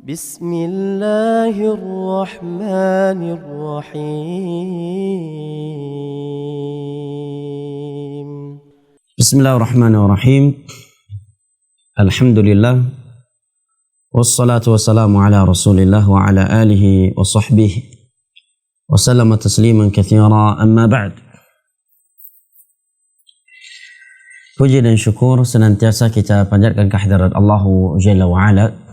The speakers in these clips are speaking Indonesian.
بسم الله الرحمن الرحيم بسم الله الرحمن الرحيم الحمد لله والصلاة والسلام على رسول الله وعلى آله وصحبه وسلم تسليما كثيرا أما بعد. Puji dan syukur senantiasa kita panjatkan kehadirat Allah Jalla wa'ala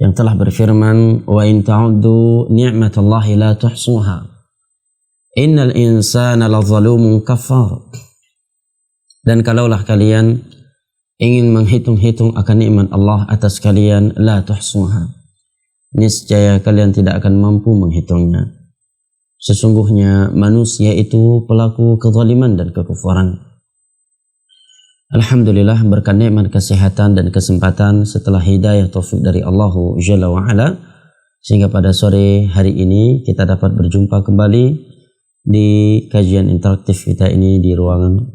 yang telah berfirman, wa in ta'uddu ni'matallahi la tuhsuha innal insana lazalumun kafar. Dan kalaulah kalian ingin menghitung-hitung akan nikmat Allah atas kalian, la tuhsuha, niscaya kalian tidak akan mampu menghitungnya. Sesungguhnya manusia itu pelaku kezaliman dan kekufuran. Alhamdulillah, berkat nikmat kesehatan dan kesempatan setelah hidayah taufik dari Allah Jalla wa'ala, sehingga pada sore hari ini kita dapat berjumpa kembali di kajian interaktif kita ini di ruangan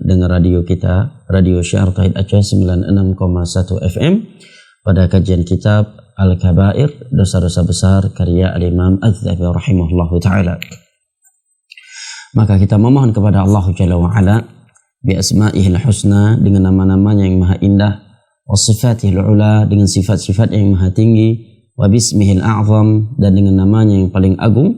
dengar radio kita, Radio Syiar Tauhid Aceh 96,1 FM, pada kajian kitab Al-Kabair, dosa-dosa besar, karya Al-Imam Az-Zahabi rahimahullahu ta'ala. Maka kita memohon kepada Allah Jalla wa'ala bi asma'ihil husna, dengan nama-namanya yang maha indah, wa sifatihil ula, dengan sifat-sifat yang maha tinggi, wa bismihil a'zam, dan dengan namanya yang paling agung,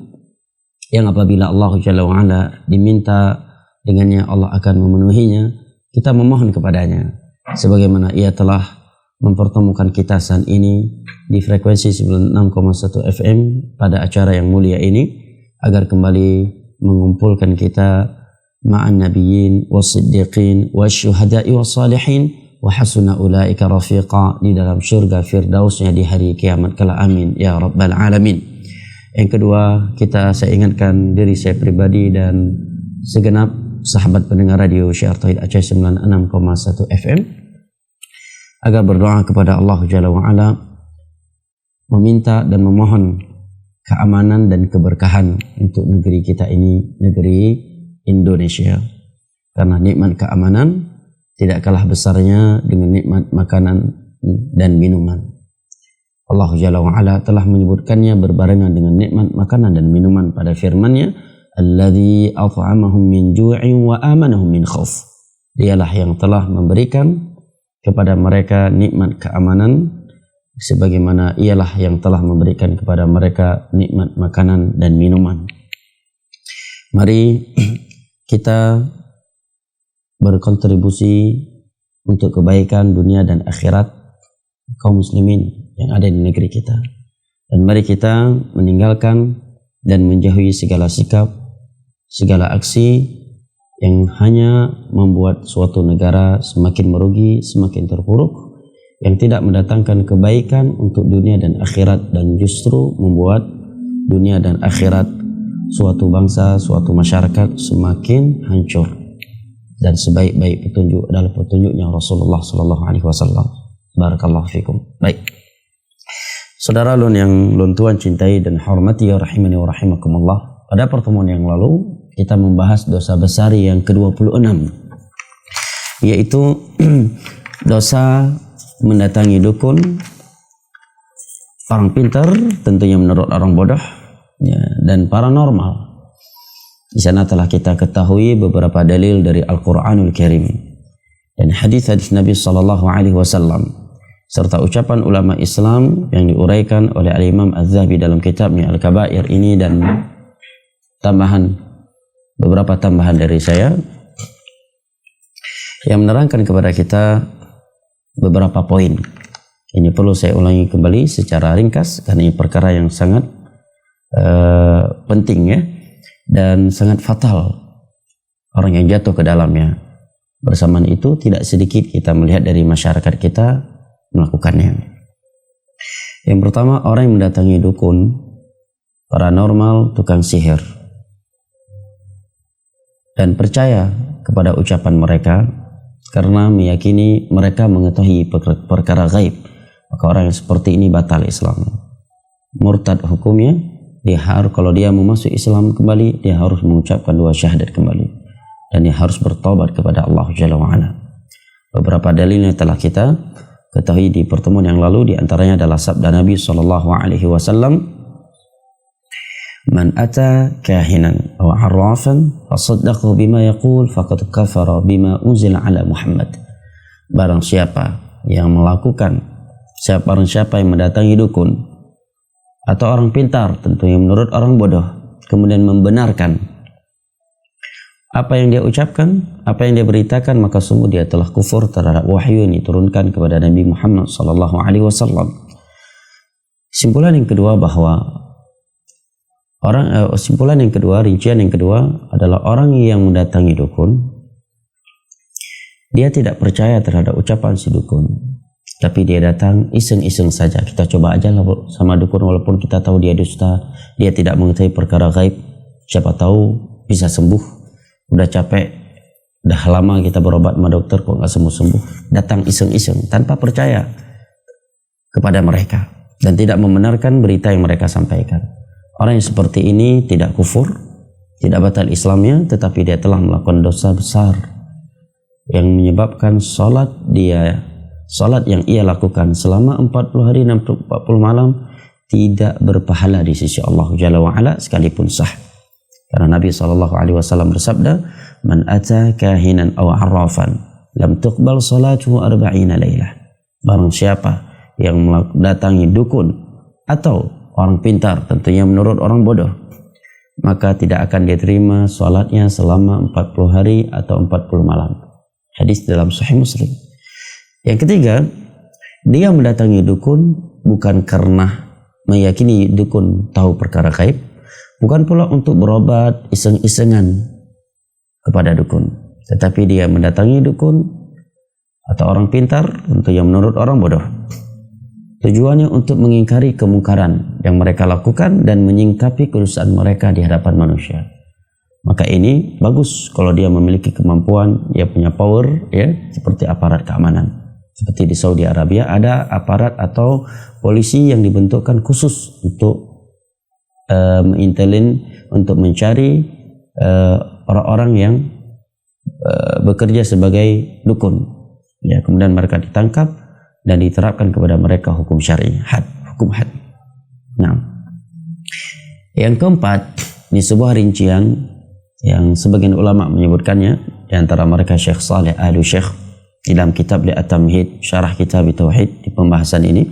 yang apabila Allah Jalla wa'ala diminta dengannya Allah akan memenuhinya. Kita memohon kepadanya sebagaimana ia telah mempertemukan kita saat ini di frekuensi 96,1 FM pada acara yang mulia ini, agar kembali mengumpulkan kita ma'an nabiyyin was-siddiqin wasyuhada'i was-salihin wa hasuna ulaika rafiqa, di dalam syurga firdausnya di hari kiamat kala. Amin ya rabbal alamin. Yang kedua, saya ingatkan diri saya pribadi dan segenap sahabat pendengar Radio Syiar Tauhid Aceh 96,1 FM agar berdoa kepada Allah Jalla wa'ala, meminta dan memohon keamanan dan keberkahan untuk negeri kita ini, negeri Indonesia, karena nikmat keamanan tidak kalah besarnya dengan nikmat makanan dan minuman. Allah Jalla wa'ala telah menyebutkannya berbarengan dengan nikmat makanan dan minuman pada firman-Nya, alladzi at'amahum min ju'in wa amanahum min khauf. Dialah yang telah memberikan kepada mereka nikmat keamanan, sebagaimana ialah yang telah memberikan kepada mereka nikmat makanan dan minuman. Mari kita berkontribusi untuk kebaikan dunia dan akhirat kaum muslimin yang ada di negeri kita. Dan mari kita meninggalkan dan menjauhi segala sikap, segala aksi yang hanya membuat suatu negara semakin merugi, semakin terpuruk, yang tidak mendatangkan kebaikan untuk dunia dan akhirat, dan justru membuat dunia dan akhirat suatu bangsa, suatu masyarakat semakin hancur. Dan sebaik-baik petunjuk adalah petunjuknya Rasulullah sallallahu alaihi wasallam. Barakallahu fikum. Baik. Saudara yang tuan cintai dan hormati, ya rahimani wa rahimakumullah. Pada pertemuan yang lalu kita membahas dosa besar yang ke-26, yaitu dosa mendatangi dukun, orang pintar tentunya menurut orang bodoh, ya, dan paranormal. Di sana telah kita ketahui beberapa dalil dari Al-Quranul Karim dan hadis-hadis Nabi sallallahu alaihi wasallam, serta ucapan ulama Islam yang diuraikan oleh Al-Imam Az-Zahabi dalam kitabnya Al-Kabair ini, dan beberapa tambahan dari saya yang menerangkan kepada kita beberapa poin. Ini perlu saya ulangi kembali secara ringkas karena ini perkara yang sangat penting, ya, dan sangat fatal orang yang jatuh ke dalamnya. Bersamaan itu tidak sedikit kita melihat dari masyarakat kita melakukannya. Yang pertama, orang yang mendatangi dukun, paranormal, tukang sihir, dan percaya kepada ucapan mereka karena meyakini mereka mengetahui perkara gaib, maka orang yang seperti ini batal Islam, murtad hukumnya. Kalau dia mau masuk Islam kembali, dia harus mengucapkan 2 syahadat kembali, dan dia harus bertobat kepada Allah Jalla wa'ala. Beberapa dalilnya telah kita ketahui di pertemuan yang lalu di antaranya adalah sabda Nabi SAW, "Man ata kahinan aw arrafan fasaddaqahu bima yaqul faqad kafara bima unzila ala Muhammad." Barang siapa yang mendatangi dukun atau orang pintar, tentunya menurut orang bodoh, kemudian membenarkan apa yang dia ucapkan, apa yang dia beritakan, maka sungguh dia telah kufur terhadap wahyu yang diturunkan kepada Nabi Muhammad SAW. Rincian yang kedua adalah orang yang mendatangi dukun, dia tidak percaya terhadap ucapan si dukun, tapi dia datang iseng-iseng saja. Kita coba aja lah sama dukun, walaupun kita tahu dia dusta, dia tidak mengetahui perkara gaib, siapa tahu bisa sembuh. Udah capek, udah lama kita berobat sama dokter kok nggak sembuh-sembuh. Datang iseng-iseng tanpa percaya kepada mereka dan tidak membenarkan berita yang mereka sampaikan. Orang yang seperti ini tidak kufur, tidak batal Islamnya, tetapi dia telah melakukan dosa besar yang menyebabkan salat yang ia lakukan selama 40 hari dan 40 malam tidak berpahala di sisi Allah Jalla wa'ala sekalipun sah. Karena Nabi SAW bersabda, "Man ata kahinan aw arrafan lam tuqbal salatuhu 40 lailah." Barang siapa yang mendatangi dukun atau orang pintar, tentunya menurut orang bodoh, maka tidak akan diterima salatnya selama 40 hari atau 40 malam. Hadis dalam Sahih Muslim. Yang ketiga, dia mendatangi dukun bukan karena meyakini dukun tahu perkara gaib, bukan pula untuk berobat iseng-isengan kepada dukun, tetapi dia mendatangi dukun atau orang pintar, tentunya menurut orang bodoh. Tujuannya untuk mengingkari kemungkaran yang mereka lakukan dan menyingkapi kedustaan mereka di hadapan manusia. Maka ini bagus kalau dia memiliki kemampuan, dia punya power, ya, seperti aparat keamanan. Seperti di Saudi Arabia ada aparat atau polisi yang dibentukkan khusus untuk mengintelin, untuk mencari orang-orang yang bekerja sebagai dukun. Ya, kemudian mereka ditangkap dan diterapkan kepada mereka hukum syar'i, hukum had. Nah, yang keempat, ini sebuah rincian yang sebagian ulama menyebutkannya, di antara mereka Syekh Saleh Al-Syekh dalam kitab At-Tamhid, syarah kitab Tauhid, di pembahasan ini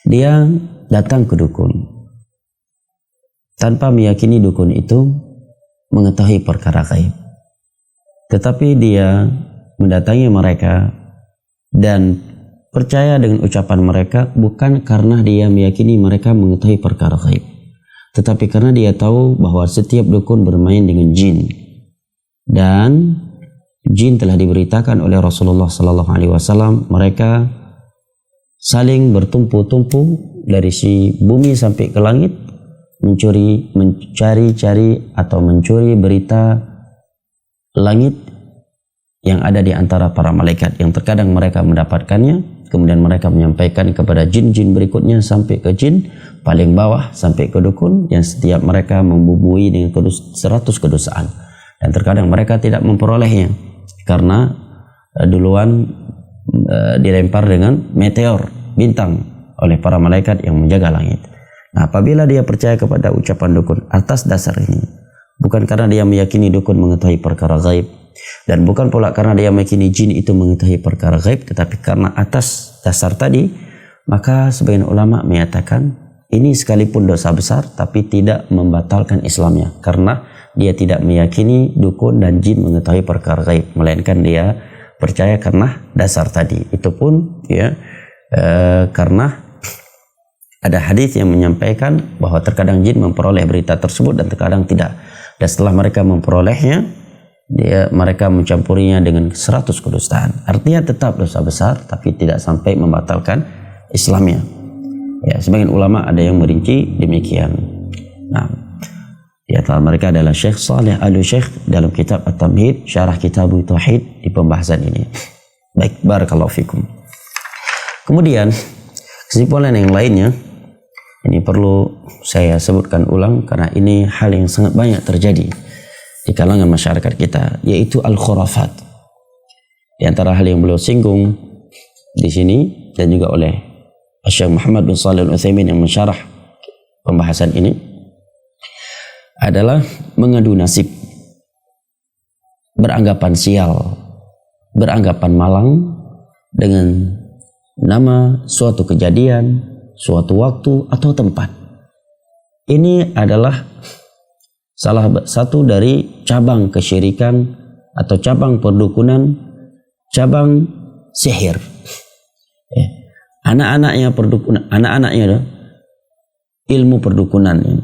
dia datang ke dukun tanpa meyakini dukun itu mengetahui perkara gaib, tetapi dia mendatangi mereka dan percaya dengan ucapan mereka bukan karena dia meyakini mereka mengetahui perkara gaib, tetapi karena dia tahu bahwa setiap dukun bermain dengan jin, dan jin telah diberitakan oleh Rasulullah SAW mereka saling bertumpu-tumpu dari si bumi sampai ke langit, mencari-cari atau mencuri berita langit yang ada di antara para malaikat, yang terkadang mereka mendapatkannya, kemudian mereka menyampaikan kepada jin-jin berikutnya sampai ke jin paling bawah, sampai ke dukun yang setiap mereka membubui dengan 100 kedosaan, dan terkadang mereka tidak memperolehnya karena duluan dilempar dengan meteor, bintang, oleh para malaikat yang menjaga langit. Nah, apabila dia percaya kepada ucapan dukun atas dasar ini, bukan karena dia meyakini dukun mengetahui perkara gaib, dan bukan pula karena dia meyakini jin itu mengetahui perkara gaib, tetapi karena atas dasar tadi, maka sebagian ulama menyatakan ini sekalipun dosa besar tapi tidak membatalkan Islamnya, karena dia tidak meyakini dukun dan jin mengetahui perkara gaib, melainkan dia percaya karena dasar tadi. Itu pun ya karena ada hadis yang menyampaikan bahwa terkadang jin memperoleh berita tersebut dan terkadang tidak. Dan setelah mereka memperolehnya, mereka mencampurinya dengan 100 kedustaan. Artinya tetap dosa besar, tapi tidak sampai membatalkan Islamnya. Ya, sebagian ulama ada yang merinci demikian. Nah, di antara mereka adalah Syekh Saleh Al-Syekh dalam kitab At-Tamhid, syarah kitab Tauhid, di pembahasan ini. Baik, barakallahu fikum. Kemudian kesimpulan yang lainnya, ini perlu saya sebutkan ulang karena ini hal yang sangat banyak terjadi di kalangan masyarakat kita, yaitu al-khurafat. Di antara hal yang beliau singgung di sini dan juga oleh Syekh Muhammad bin Shalih Al-Utsaimin yang mensyarah pembahasan ini adalah mengadu nasib, beranggapan sial, beranggapan malang dengan nama suatu kejadian, suatu waktu atau tempat. Ini adalah salah satu dari cabang kesyirikan atau cabang perdukunan, cabang sihir. Anak-anaknya perdukunan, anak-anaknya ilmu perdukunan ini.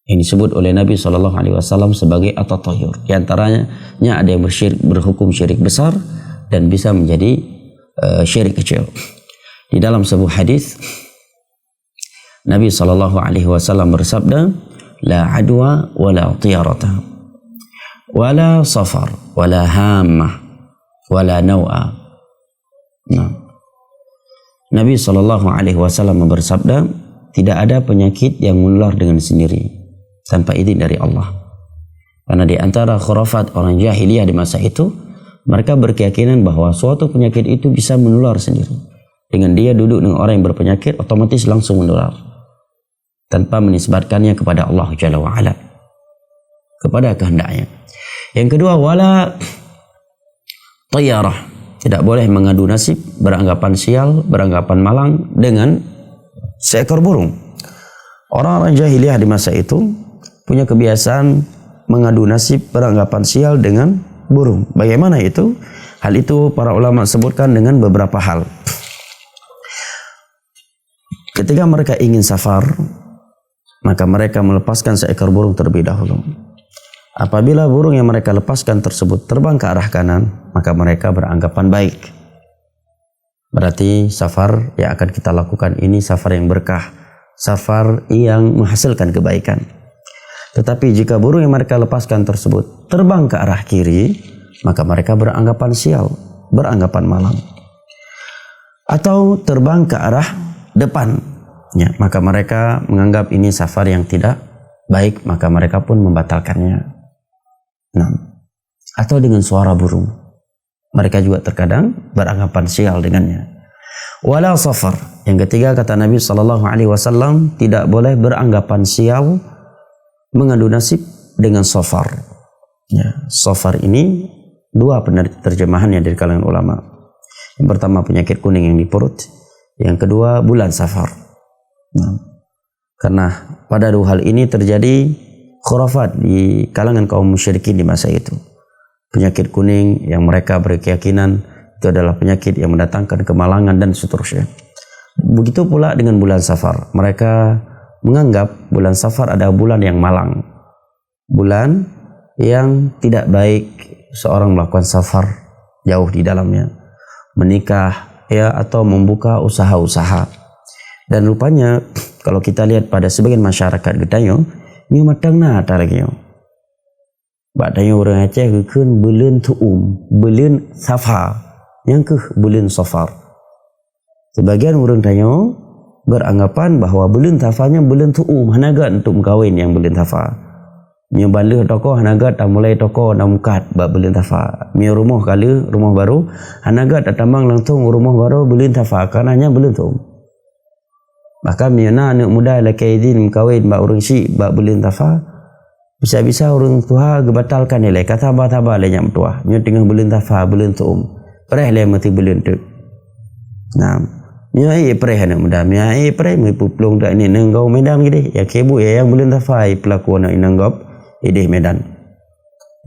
Ini disebut oleh Nabi SAW sebagai at-tathayyur. Di antaranya ada yang berhukum syirik besar dan bisa menjadi syirik kecil. Di dalam sebuah hadis Nabi SAW bersabda, la adwa wala tiyarata wala safar wala hammah wala naw'a. Nah, Nabi SAW bersabda, tidak ada penyakit yang menular dengan sendiri tanpa izin dari Allah. Karena di antara khurafat orang jahiliyah di masa itu, mereka berkeyakinan bahwa suatu penyakit itu bisa menular sendiri. Dengan dia duduk dengan orang yang berpenyakit, otomatis langsung menular tanpa menisbatkannya kepada Allah Jalla wa'ala, kepada kehendaknya. Yang kedua, wala tayarah, tidak boleh mengadu nasib, beranggapan sial, beranggapan malang dengan seekor burung. Orang-orang jahiliyah di masa itu punya kebiasaan mengadu nasib, beranggapan sial dengan burung. Bagaimana itu? Hal itu para ulama sebutkan dengan beberapa hal. Ketika mereka ingin safar, maka mereka melepaskan seekor burung terlebih dahulu. Apabila burung yang mereka lepaskan tersebut terbang ke arah kanan, maka mereka beranggapan baik. Berarti safar yang akan kita lakukan ini safar yang berkah, safar yang menghasilkan kebaikan. Tetapi jika burung yang mereka lepaskan tersebut terbang ke arah kiri, maka mereka beranggapan sial, beranggapan malang. Atau terbang ke arah depan, ya, maka mereka menganggap ini safar yang tidak baik, maka mereka pun membatalkannya. Nah, atau dengan suara burung, mereka juga terkadang beranggapan sial dengannya. Wala safar, yang ketiga kata Nabi SAW, tidak boleh beranggapan sial, mengadu nasib dengan safar. Ya, safar ini dua terjemahannya dari kalangan ulama. Yang pertama penyakit kuning yang di perut, yang kedua bulan safar. Nah, karena pada dua hal ini terjadi khurafat di kalangan kaum musyrikin di masa itu. Penyakit kuning yang mereka berkeyakinan itu adalah penyakit yang mendatangkan kemalangan dan seterusnya. Begitu pula dengan bulan safar. Mereka menganggap bulan safar adalah bulan yang malang, bulan yang tidak baik seorang melakukan safar jauh di dalamnya, menikah ya, atau membuka usaha-usaha. Dan rupanya kalau kita lihat pada sebagian masyarakat Gedayo, ni matang na ta lagi yo. Badanya orang Aceh keun bulan tuum, bulan safar, yang ke bulan safar. Sebagian orang Dayo beranggapan bahawa bulan safarnya bulan tuum, hanagat untuk kahwin yang bulan safar. Nyo balih toko hanagat dah mulai toko dah mukat bab bulan safar. Nyo rumah kali rumah baru hanagat dah tambang langsung rumah baru bulan safar, karenanya bulan tuum. Maka miana anak muda laki izin kahwin bab orang syik bab bulan safar, bisa-bisa orang tua gebatalkan nilai kata tabah lenyap tua nyo tengah bulan safar bulan tuum pereh le mati bulan tu. Nah, nyo pereh anak muda mi pereh mi puplung dak ni nenggau medan gede ya kebu ya yang bulan safar pelaku anak inanggap ideh medan.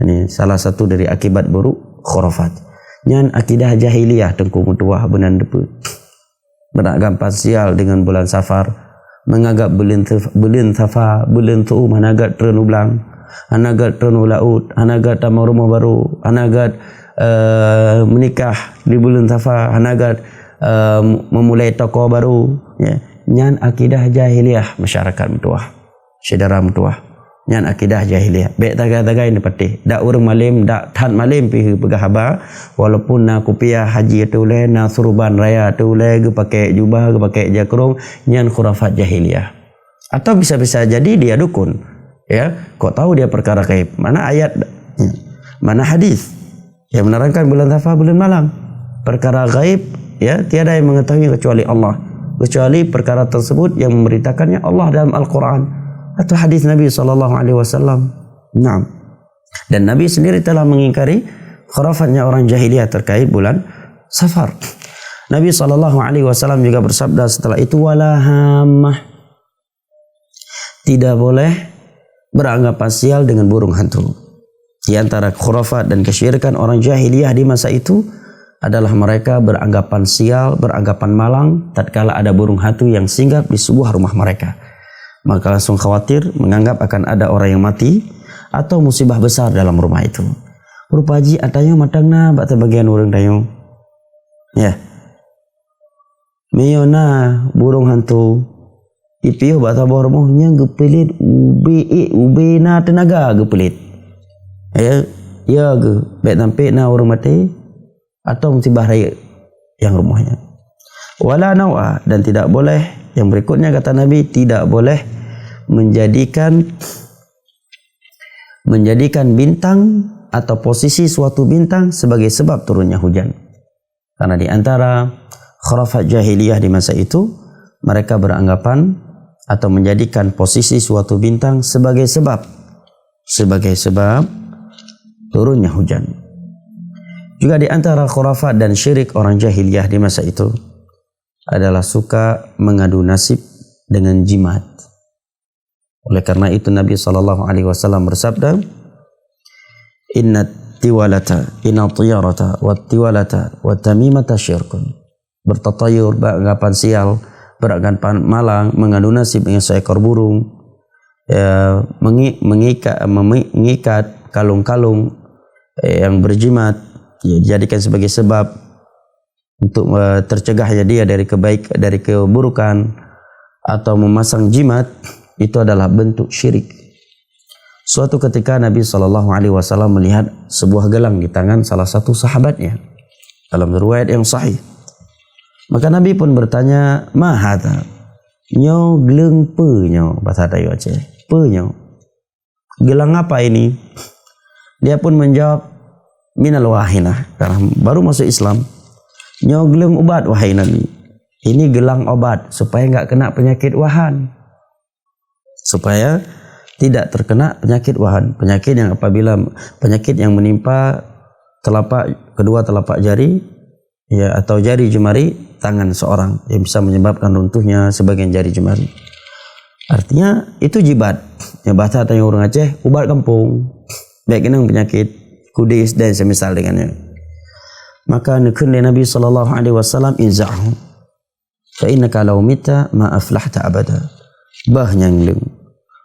Ini salah satu dari akibat buruk khurafat. Nyan akidah jahiliyah tengku mutuah benan depu. Beranggapan sial dengan bulan safar, menganggap bulan safar, bulan tu hanagat trenu belang, hanagat trenu laut, hanagat tamang rumah baru, hanagat menikah di bulan safar, hanagat memulai toko baru, ya. Nyan akidah jahiliyah masyarakat mutuah, saudara mutuah. Nyan akidah jahiliyah. Baik tagai-tagai ni patih. Dak urang malim, dak tan malim pi pegahaba, walaupun na kupiah haji tu le, na surban raya tu le, ge pakai jubah, ge pakai jakrung, nyan khurafat jahiliyah. Atau bisa-bisa jadi dia dukun. Ya, kok tahu dia perkara gaib? Mana ayat, mana hadis yang menerangkan bulan safar bulan malang? Perkara gaib ya, tiada yang mengetahui kecuali Allah, kecuali perkara tersebut yang memberitakannya Allah dalam Al-Quran atau hadis Nabi SAW. Naam. Dan Nabi sendiri telah mengingkari khurafatnya orang jahiliyah terkait bulan Safar. Nabi SAW juga bersabda setelah itu, wala hammah, tidak boleh beranggapan sial dengan burung hantu. Di antara khurafat dan kesyirikan orang jahiliyah di masa itu adalah mereka beranggapan sial, beranggapan malang tatkala ada burung hantu yang singgah di sebuah rumah mereka. Maka langsung khawatir, menganggap akan ada orang yang mati atau musibah besar dalam rumah itu. Rupa haji atayo matangna bak bagian urang tayo. Ya. Meyona burung hantu ipiyo bak tabah rumahnya gepelit ube na tenaga gepelit. Ya ge baik tampik na orang mati atau musibah raya yang rumahnya. Wala nawa, dan tidak boleh, yang berikutnya kata Nabi, tidak boleh menjadikan bintang atau posisi suatu bintang sebagai sebab turunnya hujan. Karena di antara khurafat jahiliyah di masa itu, mereka beranggapan atau menjadikan posisi suatu bintang sebagai sebab turunnya hujan. Juga di antara khurafat dan syirik orang jahiliyah di masa itu adalah suka mengadu nasib dengan jimat. Oleh karena itu Nabi SAW bersabda, inna tiyarata wa tiwalata wa tamimata syirkun. Bertatayur, beranggapan sial, beranggapan malang, mengadu nasib dengan seekor burung, mengikat kalung-kalung yang berjimat, dijadikan sebagai sebab untuk tercegahnya dia dari keburukan, atau memasang jimat, itu adalah bentuk syirik. Suatu ketika Nabi SAW melihat sebuah gelang di tangan salah satu sahabatnya dalam riwayat yang sahih. Maka Nabi pun bertanya, ma hadza? Nyo gelang pe nyo, bahasa Dayu Aceh. Pe nyo. Gelang apa ini? Dia pun menjawab, minal wahinah, karena baru masuk Islam. Nyo gelang obat wahai Nabi. Ini gelang obat supaya enggak kena penyakit wahan. Supaya tidak terkena penyakit wahan, penyakit yang menimpa kedua telapak jari, ya, atau jari jemari tangan seorang, yang bisa menyebabkan runtuhnya sebagian jari jemari. Artinya itu jibat. Ya, bahasa tanya orang Aceh, ubat kampung. Baik kenang penyakit kudis dan semisal dengannya. Maka nekun Nabi SAW, inza'hu fa innaka law mita ma aflahta abada. Bahnyang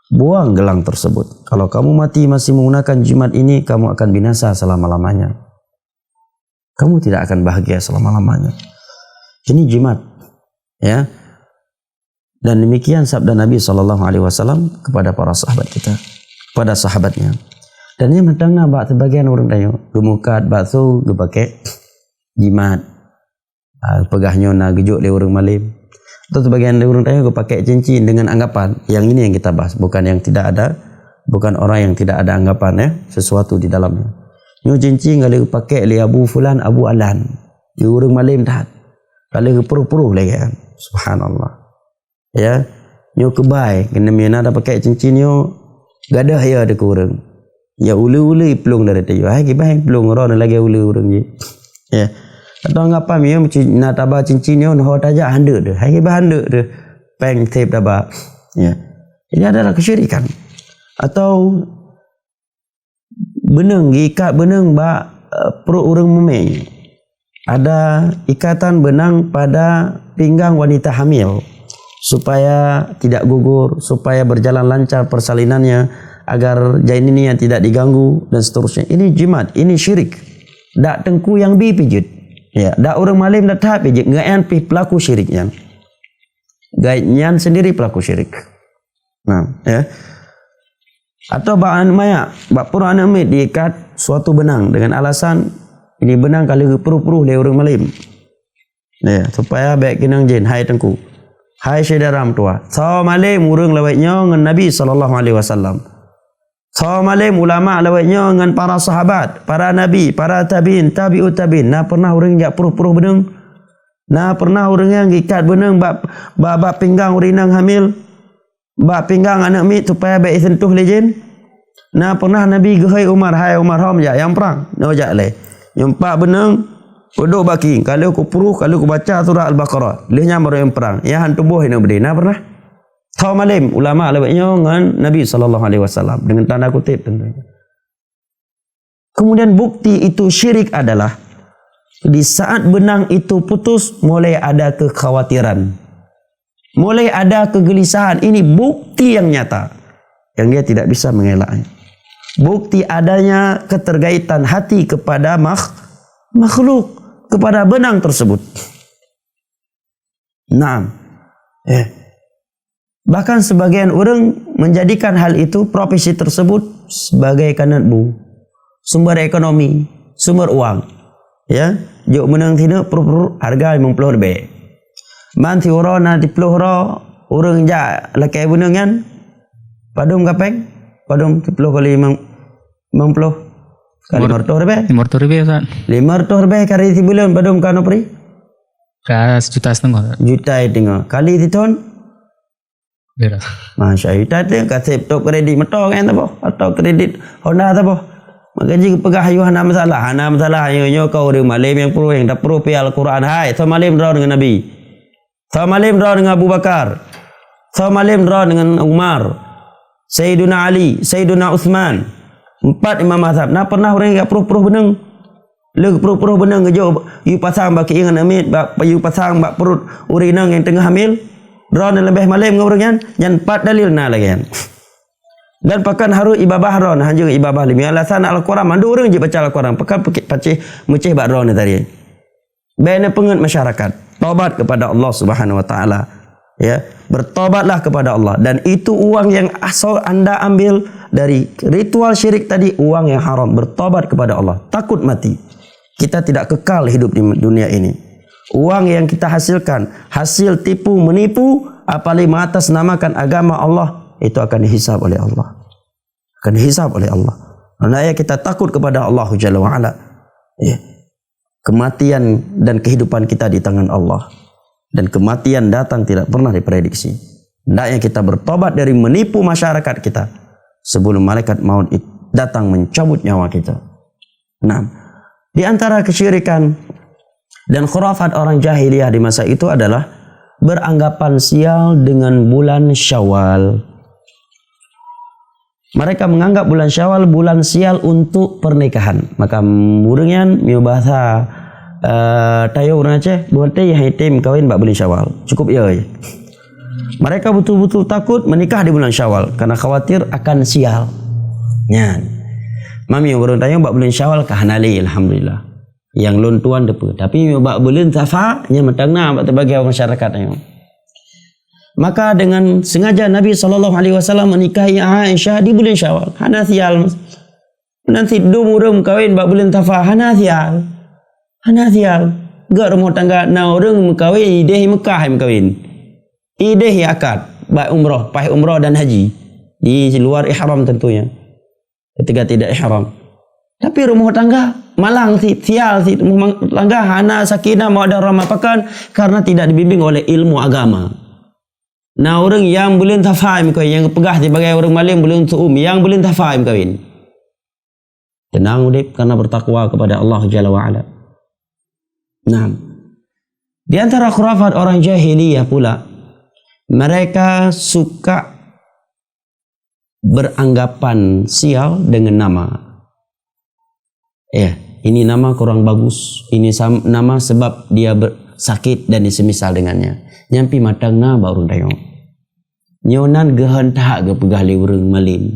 buang gelang tersebut. Kalau kamu mati masih menggunakan jimat ini, kamu akan binasa selama-lamanya. Kamu tidak akan bahagia selama-lamanya. Ini jimat, ya. Dan demikian sabda Nabi SAW kepada para sahabat kita, kepada sahabatnya. Dan ini matangna bak sebagian orang tayo, gemukat bakso gepake jimat. Pegahnya na gejuk le orang malim. Atau sebagian orang tayo gepake cincin dengan anggapan. Yang ini yang kita bahas, bukan yang tidak ada, bukan orang yang tidak ada anggapan, ya, sesuatu di dalamnya. Nyo cincin kalau pakai le Abu Fulan Abu Alan, dia orang malim dah. Kalau peruh-peruh lagi, kan. Subhanallah. Ya, nyo kebai kena mina ada pakai cincin nyo gadah ya ada ke orang. Ya ulu-ulu pelung dari tayo. Hai kibai pelung orang lagi ulu orang je. Ya. Atau ngapa mi nak tabah cincin nyo noh taja hande de. Hai kibai hande de. Peng tape tabah. Ya. Ini adalah kesyirikan. Atau benang ikat benang bak perut orang memeng. Ada ikatan benang pada pinggang wanita hamil supaya tidak gugur, supaya berjalan lancar persalinannya, agar janinnya tidak diganggu dan seterusnya. Ini jimat, ini syirik. Dak tengku yang bi pijit. Ya, dak orang malim dak tahap pijit, ngaian pi pelaku syiriknya. Gaitnyan sendiri pelaku syirik. Nah, ya. Atau bak maya, bak pura anak mit diikat suatu benang dengan alasan ini benang kalau peruh-peruh le orang malim. Ya, supaya baik kinang jin hai tengku. Hai syederam tua. Saw malim urang lawatnya dengan Nabi SAW. Saw malim ulama lawatnya dengan para sahabat, para nabi, para tabiin, tabi'ut tabiin. Nah pernah orang jak peruh-peruh benang. Nah pernah orang yang ikat benang bak pinggang urinang hamil, bak pinggang anak mit supaya baik sentuh lejen. Nah pernah Nabi gehai Umar, hai Umar hom jak yang perang. No jak le. Yang pak benang duduk baki. Kalau ku puruh, kalau ku baca surah Al-Baqarah, lehnya baru yang perang. Ya han tubuh ini berdiri. Nah pernah. Tahu malam ulama lebihnya dengan Nabi SAW dengan tanda kutip tentunya. Kemudian bukti itu syirik adalah di saat benang itu putus mulai ada kekhawatiran, mulai ada kegelisahan. Ini bukti yang nyata yang dia tidak bisa mengelaknya. Bukti adanya keterkaitan hati kepada makhluk, kepada benang tersebut. Naam. Bahkan sebagian orang menjadikan hal itu, profesi tersebut sebagai kanat bu, sumber ekonomi, sumber uang. Ya, jok menang tidak perlu harga 50 lebih. Manti orang nanti puluh orang jak laki benang kan, padum kapeng, padum 10 kali 50 kali 500 lebih. 500 ribu Ustaz. 500 lebih kali di bulan padum kano pri? Kas juta setengah. Juta tengah kali di tahun. Beres. Masya Allah, itu kasih top kredit motor kan tak atau kredit Honda tak apa. Maka jika pegah ayu hana masalah ayo kau orang malim yang perlu yang tak perlu pi Al-Quran. Hai, sama malim draw dengan Nabi. Sama malim draw dengan Abu Bakar. Sama malim draw dengan Umar. Sayyiduna Ali, Sayyiduna Uthman. 4 imam mazhab. Nah pernah orang yang perlu benang. Lu perlu benang kejo you pasang baki ingan amit, you pasang bak perut urinang yang tengah hamil. Ron lebih malam ngorangnya yang 4 dalil na lagi kan. Dan pakan harus ibabah ron hanya ibabah limi alasan Al-Quran mandu orang je baca Al-Quran pakan pacih meceh bak ron tadi. Bena pengen masyarakat taubat kepada Allah Subhanahu wa taala. Ya, bertobatlah kepada Allah dan itu uang yang asal anda ambil dari ritual syirik tadi, uang yang haram. Bertobat kepada Allah, takut mati. Kita tidak kekal hidup di dunia ini. Uang yang kita hasilkan, hasil tipu menipu, apalagi mengatasnamakan agama Allah, itu akan dihisab oleh Allah. Akan dihisab oleh Allah. Karena kita takut kepada Allah Jalla wa'ala. Ya. Kematian dan kehidupan kita di tangan Allah. Dan kematian datang tidak pernah diprediksi. Hendaknya kita bertobat dari menipu masyarakat kita sebelum malaikat maut datang mencabut nyawa kita. Nah, di antara kesyirikan dan khurafat orang jahiliyah di masa itu adalah beranggapan sial dengan bulan Syawal. Mereka menganggap bulan Syawal bulan sial untuk pernikahan. Maka burungnya miu bahasa tayo orang Aceh buat teh yang hitam kawin bak bulan Syawal. Cukup ya. Mereka betul-betul takut menikah di bulan Syawal karena khawatir akan sial. Nyan. Mami orang tayo bak bulan Syawal kahanali alhamdulillah. Yang lontuan depu tapi bak bulan Safar nya matangna bak terbagi masyarakat ayo. Maka dengan sengaja Nabi SAW menikahi Aisyah di bulan Syawal. Hana sial. Nanti dumurum kawin bak bulan Safar hana sial. Hana sial. Gak rumah tangga na orang kawin ideh Mekah yang kawin. Ideh akad bak umrah, pahit umrah dan haji di luar ihram tentunya. Ketika tidak ihram. Tapi rumah tangga malang sial rumah tangga hana sakinah mawaddah rahmah pakan karena tidak dibimbing oleh ilmu agama. Nah orang yang belum tafahim kawin, yang pegah sebagai orang malim belum suum, yang belum tafahim kawin. Tenang udip karena bertakwa kepada Allah Jalla wa'ala. Nah, di antara khurafat orang jahiliyah pula, mereka suka beranggapan sial dengan nama. Ya, ini nama kurang bagus. Ini nama sebab dia sakit dan semisal dengannya. Nyampi matangna baru tengok. Nyonan gehentak ke pegah li urang malim.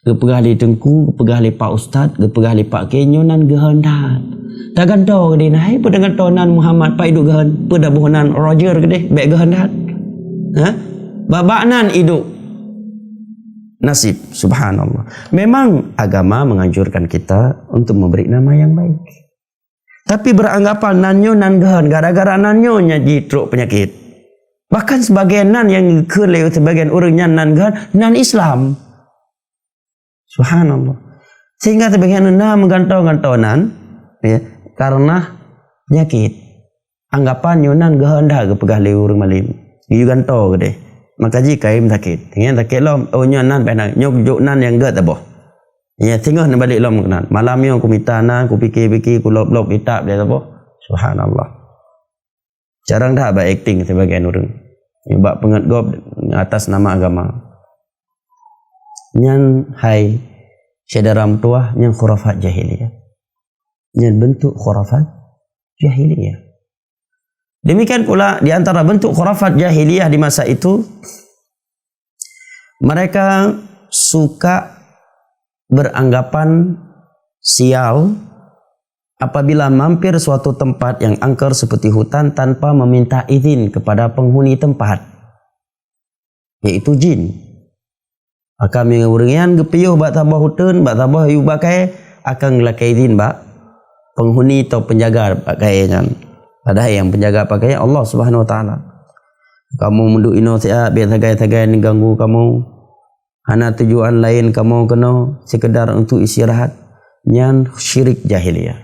Ke pegah li tengku, ke pegah li pak ustaz, ke pegah li pak ke nyonan gehentak. Tagan to gede nai pedangan tonan Muhammad pak hidup gehen, pedabuhanan Roger gede bek gehentak. Ha? Babaknan hidup. Nasib, subhanallah. Memang agama menganjurkan kita untuk memberi nama yang baik. Tapi beranggapan nanyo nan gehan gara-gara nanyo nya jitruk penyakit. Bahkan sebagian nan yang keleu sebagian orangnya nan gehan nan Islam. Subhanallah. Sehingga sebagian nan menggantau-gantauan ya karena penyakit. anggapan nyonan gehendak ke pegah le urang malim. Yu ganto ke deh. Maka jika im sakit. Dengan sakit lom nyonan penang nyok juk nan yang gat aboh. Ya tengah nak balik lom kenan. Malam yo aku minta nan, aku fikir-fikir, aku lop-lop kitab dia apa? Subhanallah. Jarang dah buat acting sebagian orang. Buat pengetgop atas nama agama. Nyan hai saudara tuah yang khurafat jahiliyah. Nyan bentuk khurafat jahiliyah. Demikian pula di antara bentuk khurafat jahiliyah di masa itu, mereka suka beranggapan sial apabila mampir suatu tempat yang angker seperti hutan tanpa meminta izin kepada penghuni tempat, yaitu jin. Maka mengurungian gepiyuh bak tabah hutan, bak tabah yu bakai akan ngelakai izin bak penghuni atau penjaga pakainya. Padahal yang penjaga pakai Allah Subhanahu Wa Taala. Kamu menduk ino siap biar tagai-tagai ni ganggu kamu. Hana tujuan lain kamu kena sekedar untuk istirahat. Nyan syirik jahiliyah.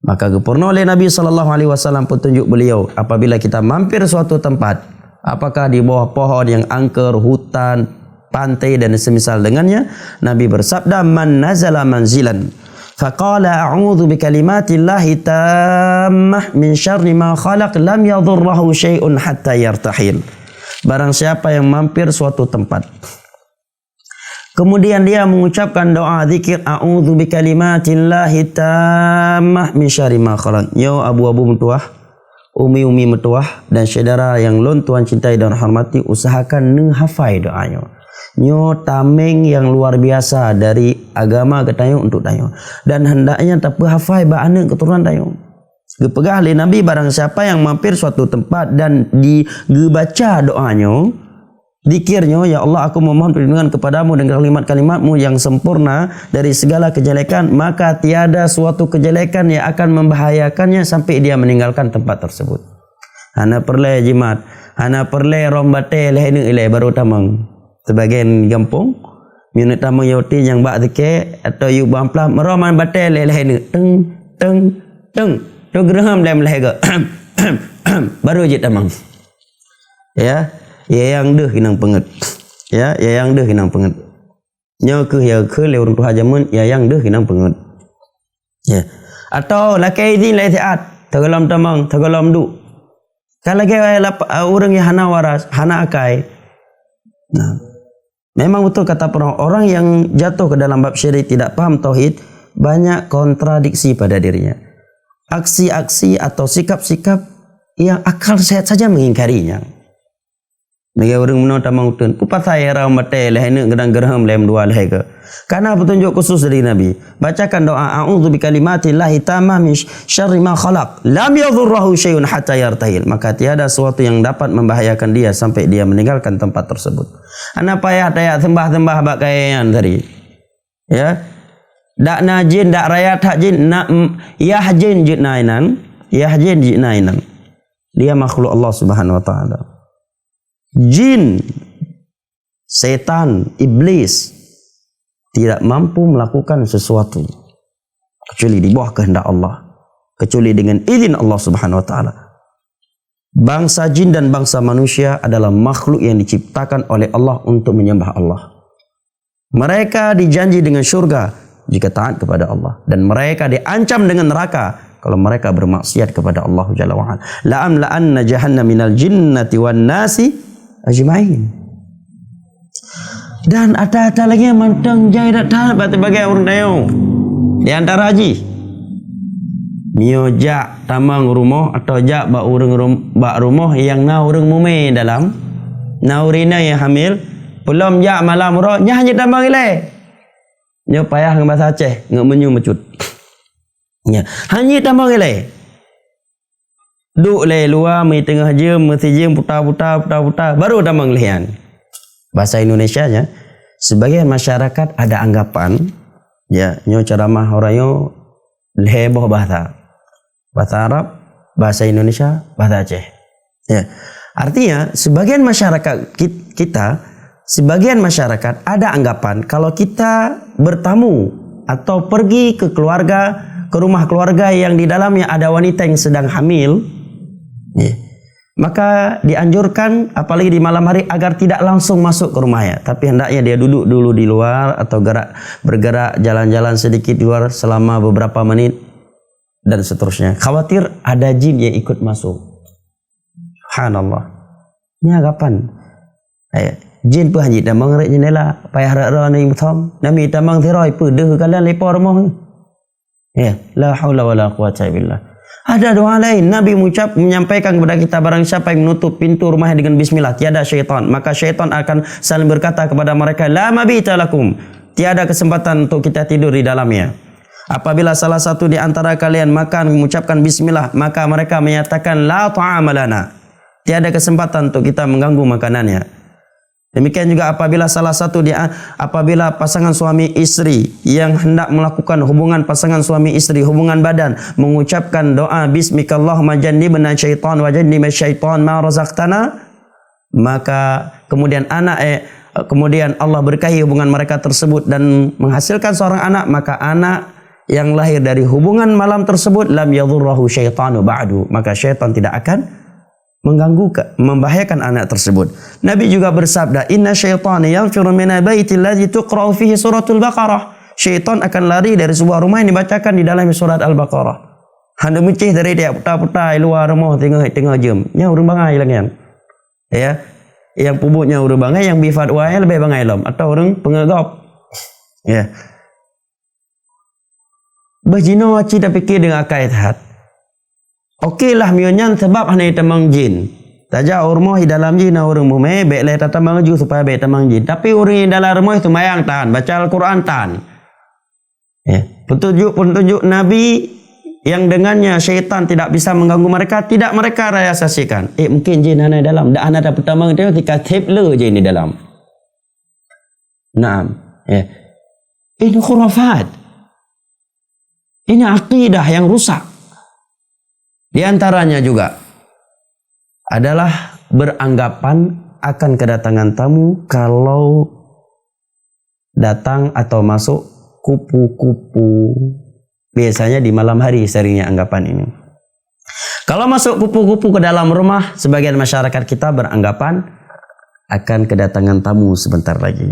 Maka gepurna oleh Nabi SAW petunjuk beliau apabila kita mampir suatu tempat, apakah di bawah pohon yang angker, hutan, pantai dan semisal dengannya, Nabi bersabda, man nazala manzilan faqala a'udzu bikalimatillahi tammah min syarri ma khalaq lam yadhurruhu syai'un hatta yartahil. Barang siapa yang mampir suatu tempat, kemudian dia mengucapkan doa zikir a'udzu bikalimatillahi tammah min syarri ma khalaq. Yo abu-abu metuah, umi-umi metuah dan saudara yang lon tuan cintai dan hormati, usahakan menghafal doanya. Nyo tameng yang luar biasa dari agama ke tayo untuk tayo, dan hendaknya tak hafal ba anak keturunan tayo. Gepegah oleh Nabi, barang siapa yang mampir suatu tempat dan dibaca doanya, zikirnya, ya Allah aku memohon perlindungan kepadamu dengan kalimat-kalimatmu yang sempurna dari segala kejelekan, maka tiada suatu kejelekan yang akan membahayakannya sampai dia meninggalkan tempat tersebut. Hana perle jimat, hana perle rombate lehenu ilai baru tamang. Sebagian kampung minat tamu yoti yang bak zikir atau yu bamplah meroman batal lehenu teng teng teng tu geraham dalam leher baru je tamang. Ya yang deh kinang penget. Ya yang deh kinang penget. Nyo ke ya ke le orang tua jamun ya yang deh kinang penget. Ya. Atau lakai izin lai taat, tegelam tamang, tegelam du. Kalau ke orang yang hana waras, hana akai. Nah, memang betul kata orang yang jatuh ke dalam bab syirik, tidak paham tauhid, banyak kontradiksi pada dirinya. Aksi-aksi atau sikap-sikap yang akal sehat saja mengingkarinya. Bagi orang menurut tamang utun, kupat saya ram batai lehenu gedang gerham lem dua lehega. Karena petunjuk khusus dari Nabi. Bacakan doa a'udzu bikalimatillahi tammah min syarri ma khalaq lam yadhurruhu syai'un hatta yartahil. Maka tiada sesuatu yang dapat membahayakan dia sampai dia meninggalkan tempat tersebut. Ana payah tayak sembah-sembah bak kayan tadi. Ya. Dak na jin dak rayat hak jin na yah jin jinainan, yah jin jinainan. Dia makhluk Allah Subhanahu Wa Taala. Jin, setan, iblis tidak mampu melakukan sesuatu kecuali di bawah kehendak Allah, kecuali dengan izin Allah Subhanahu Wa Taala. Bangsa jin dan bangsa manusia adalah makhluk yang diciptakan oleh Allah untuk menyembah Allah. Mereka dijanji dengan syurga jika taat kepada Allah, dan mereka diancam dengan neraka kalau mereka bermaksiat kepada Allah Jalla wa Ala. La'amla'anna jahannam minal jinnati wan nasi ajma'in. Dan ada lagi yang mantang jai dak tahan bagai orang dayo. Di antara haji mio jak tamang rumah atau jak bak urang bak rumah yang na urang mume dalam naurina yang hamil belum jak malam ro nya hanya tambang ile. Nyo payah ngam bahasa Aceh ngam menyu mecut. Nya hanya tambang ile. Duk le luar mai tengah jam mesti jam putar-putar baru tambang lian. Bahasa Indonesianya, sebagian masyarakat ada anggapan ya nyo ceramah orayo leboh bahasa Arab, bahasa Indonesia, bahasa Aceh. Ya. Artinya sebagian masyarakat kita, sebagian masyarakat ada anggapan kalau kita bertamu atau pergi ke keluarga, ke rumah keluarga yang di dalamnya ada wanita yang sedang hamil, Ya. Maka dianjurkan apalagi di malam hari agar tidak langsung masuk ke rumahnya, tapi hendaknya dia duduk dulu di luar atau bergerak jalan-jalan sedikit di luar selama beberapa menit dan seterusnya. Khawatir ada jin yang ikut masuk. Subhanallah. Ini agapan. Jin pun hanya damang rek jendela, payah rak-rak ni betom. Nami damang tirai pun deh kalian lepa rumah. Ya, la haula wala quwata billah. Ada doa lain Nabi menyampaikan kepada kita, barang siapa yang menutup pintu rumahnya dengan bismillah, tiada syaitan, maka syaitan akan saling berkata kepada mereka, la mabita lakum, tiada kesempatan untuk kita tidur di dalamnya. Apabila salah satu di antara kalian makan mengucapkan bismillah, maka mereka menyatakan la ta'ama lana, tiada kesempatan untuk kita mengganggu makanannya. Demikian juga apabila apabila pasangan suami istri yang hendak melakukan hubungan pasangan suami istri, hubungan badan, mengucapkan doa bismikallahumma jannibna syaitan wa jannibna syaitan ma razaqtana, maka kemudian kemudian Allah berkahi hubungan mereka tersebut dan menghasilkan seorang anak, maka anak yang lahir dari hubungan malam tersebut lam yadhurruhu syaitanu ba'du, maka syaitan tidak akan mengganggu, membahayakan anak tersebut. Nabi juga bersabda, inna syaitana yanfiru min baiti alladhi tuqra'u fihi suratul Baqarah. Syaitan akan lari dari sebuah rumah yang dibacakan di dalam surat Al-Baqarah. Hendak mencih dari dia putar-putar luar rumah tengah jam. Nya urang bangai langian. Ya. Yang pubuknya urang bangai, yang bifatwa lebih bangai lom atau orang pengagap. Ya. Bajino aci dah fikir dengan akal hat. Okeylah mionyan sebab hanya tamang jin. Taja rumah di dalam jin orang mume baiklah tamang ju supaya baik tamang jin. Tapi orang di dalam rumah itu mayang tahan, baca Al-Quran tahan. Ya, petunjuk Nabi yang dengannya syaitan tidak bisa mengganggu mereka, tidak mereka realisasikan. Mungkin jin hanya dalam, dak hanya dapat tamang dia ketika table je ini dalam. Naam, ya. Ini khurafat. Ini akidah yang rusak. Di antaranya juga adalah beranggapan akan kedatangan tamu kalau datang atau masuk kupu-kupu. Biasanya di malam hari seringnya anggapan ini. Kalau masuk kupu-kupu ke dalam rumah, sebagian masyarakat kita beranggapan akan kedatangan tamu sebentar lagi.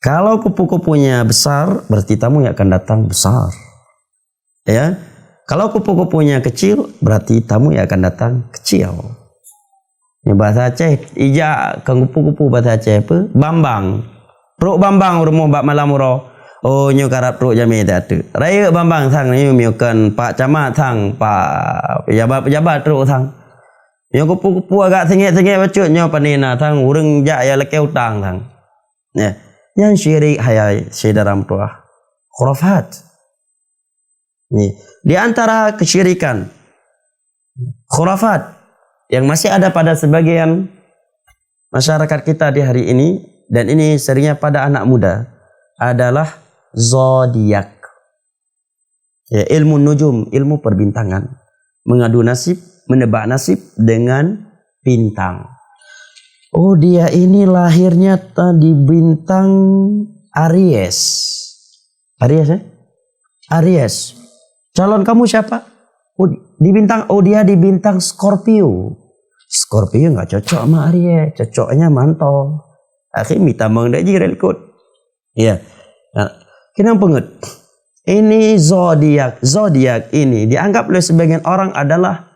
Kalau kupu-kupunya besar, berarti tamu yang akan datang besar. Ya. Kalau kupu-kupunya kecil, berarti tamu yang akan datang kecil. Ini bahasa Aceh, ijak kang kupu-kupu bahasa Aceh apa? Bambang. Peruk bambang rumah bak malam uro. Oh nyo karap peruk jami tu. Raya bambang sang nyo miukan Pak Camat sang, Pak pejabat teruk sang. Nyo kupu-kupu agak sengit-sengit bacut nyo panina sang urang jak ya leke utang sang. Ya. Yang syirik hayai sedaram tuah. Khurafat. Ni, di antara kesyirikan khurafat yang masih ada pada sebagian masyarakat kita di hari ini, dan ini seringnya pada anak muda, adalah zodiak. Ya, ilmu nujum, ilmu perbintangan, mengadu nasib, menebak nasib dengan bintang. Oh, dia ini lahirnya di bintang Aries. Aries ya? Aries. Calon kamu siapa? Dia di bintang Scorpio. Scorpio enggak cocok sama Aries, cocoknya mantau. Akhirnya minta mengdak jirel ikut. Ya. Nah, kenapa penget? Ini zodiak ini dianggap oleh sebagian orang adalah